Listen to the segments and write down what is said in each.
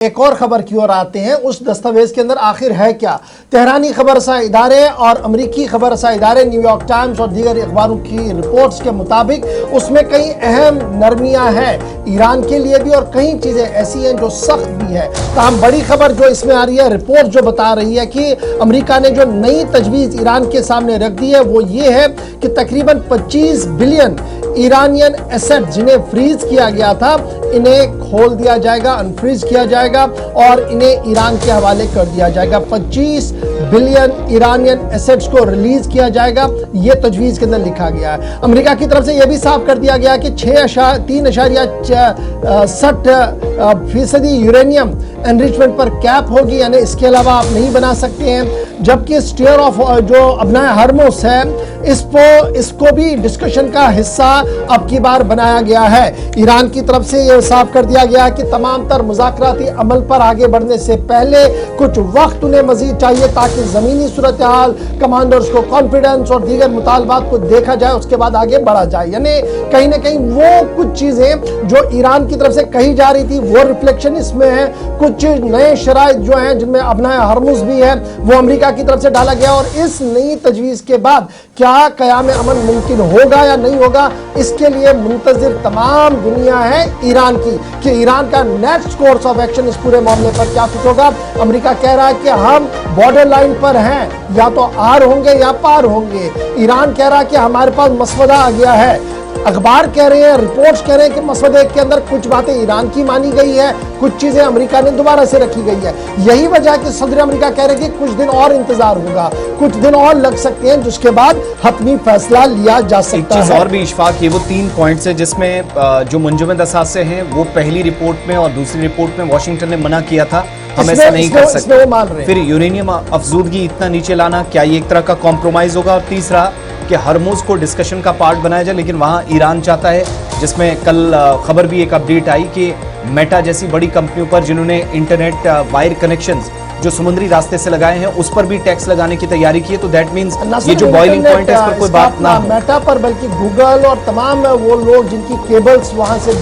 एक और खबर की ओर आते हैं। उस दस्तावेज के अंदर आखिर है क्या? तेहरानी खबरसा इदारे और अमरीकी खबरसा इदारे न्यूयॉर्क टाइम्स और दीगर अखबारों की रिपोर्ट्स के मुताबिक उसमें कई अहम नरमियां हैं ईरान के लिए भी, और कई चीज़ें ऐसी हैं जो सख्त भी है। ताहम बड़ी खबर जो इसमें आ रही है, रिपोर्ट जो बता रही है कि अमरीका ने जो नई तजवीज़ ईरान के सामने रख दी है वो ये है कि तकरीबन 25 बिलियन ईरानियन एसेट जिन्हें फ्रीज किया गया था, इन्हें खोल दिया जाएगा, अनफ्रीज किया जाएगा और इन्हें ईरान के हवाले कर दिया जाएगा। 25 बिलियन ईरानियन एसेट्स को रिलीज किया जाएगा, यह तजवीज़ के अंदर लिखा गया है। अमेरिका की तरफ से यह भी साफ कर दिया गया कि 3.60% यूरेनियम एनरिचमेंट पर कैप होगी, यानी इसके अलावा आप नहीं बना सकते हैं। जबकि स्टेयर ऑफ जो अबनाए हरमुस है, इसको भी डिस्कशन का हिस्सा अब की बार बनाया गया है। ईरान की तरफ से यह साफ कर दिया गया कि तमाम तर मुज़ाकराती अमल पर आगे बढ़ने से पहले कुछ वक्त उन्हें मजीद चाहिए ताकि ज़मीनी सूरत हाल, कमांडर्स को कॉन्फिडेंस और दीगर मुतालबात को देखा जाए, उसके बाद आगे बढ़ा जाए। यानी कहीं ना कहीं वो कुछ चीज़ें जो ईरान की तरफ से कही जा रही थी वो रिफ्लेक्शन इसमें है। कुछ नए शराइत जो हैं जिनमें अबनाए हरमुस भी है वो अमेरिका की तरफ से डाला गया, और इस नई तजवीज़ के बाद क्या क़याम अमन मुमकिन होगा या नहीं होगा, इसके लिए मुंतज़िर तमाम दुनिया है ईरान की कि ईरान का नेक्स्ट कोर्स ऑफ एक्शन इस पूरे मामले पर क्या कुछ होगा। अमेरिका कह रहा है कि हम बॉर्डर लाइन पर हैं, या तो आर होंगे या पार होंगे। ईरान कह रहा है कि हमारे पास मसवदा आ गया है। अखबार कह रहे हैं, रिपोर्ट्स कह रहे हैं कि मसवदे के अंदर कुछ बातें ईरान की मानी गई है, कुछ चीजें अमेरिका ने दोबारा से रखी गई है। यही वजह कि सदर अमेरिका कह रहे हैं कि कुछ दिन और इंतजार होगा, कुछ दिन और लग सकते हैं, जिसके बाद हतमी फैसला लिया जा सकता है। एक चीज और भी इशफाक, ये वो 3 पॉइंट्स है जिसमें जो मुंजमद असासे हैं वो पहली रिपोर्ट में और दूसरी रिपोर्ट में वाशिंगटन ने मना किया था, हम ऐसा नहीं कर सकते। फिर यूरेनियम अफजूदगी इतना नीचे लाना, क्या ये एक तरह का कॉम्प्रोमाइज होगा? और तीसरा कि हरमुज को डिस्कशन का पार्ट बनाया जाए, लेकिन वहाँ ईरान चाहता है, जिसमें कल खबर भी एक अपडेट आई कि मेटा जैसी बड़ी कंपनियों पर जिन्होंने इंटरनेट वायर कनेक्शंस जो समुद्री रास्ते से लगाए हैं उस पर भी टैक्स लगाने की तैयारी की है। तो दैट मींस ये जो बॉइलिंग पॉइंट है इस पर कोई बात ना मेटा पर, बल्कि गूगल और तमाम वो लोग जिनकी केबल्स वहां से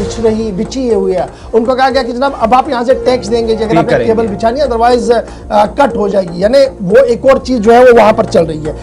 बिछी हुई है, उनको कहा गया कि जनाब अब आप यहाँ से टैक्स देंगे अगर आपने केबल बिछानी है, अदरवाइज कट हो जाएगी। यानी वो एक और चीज जो है वो वहां पर चल रही है।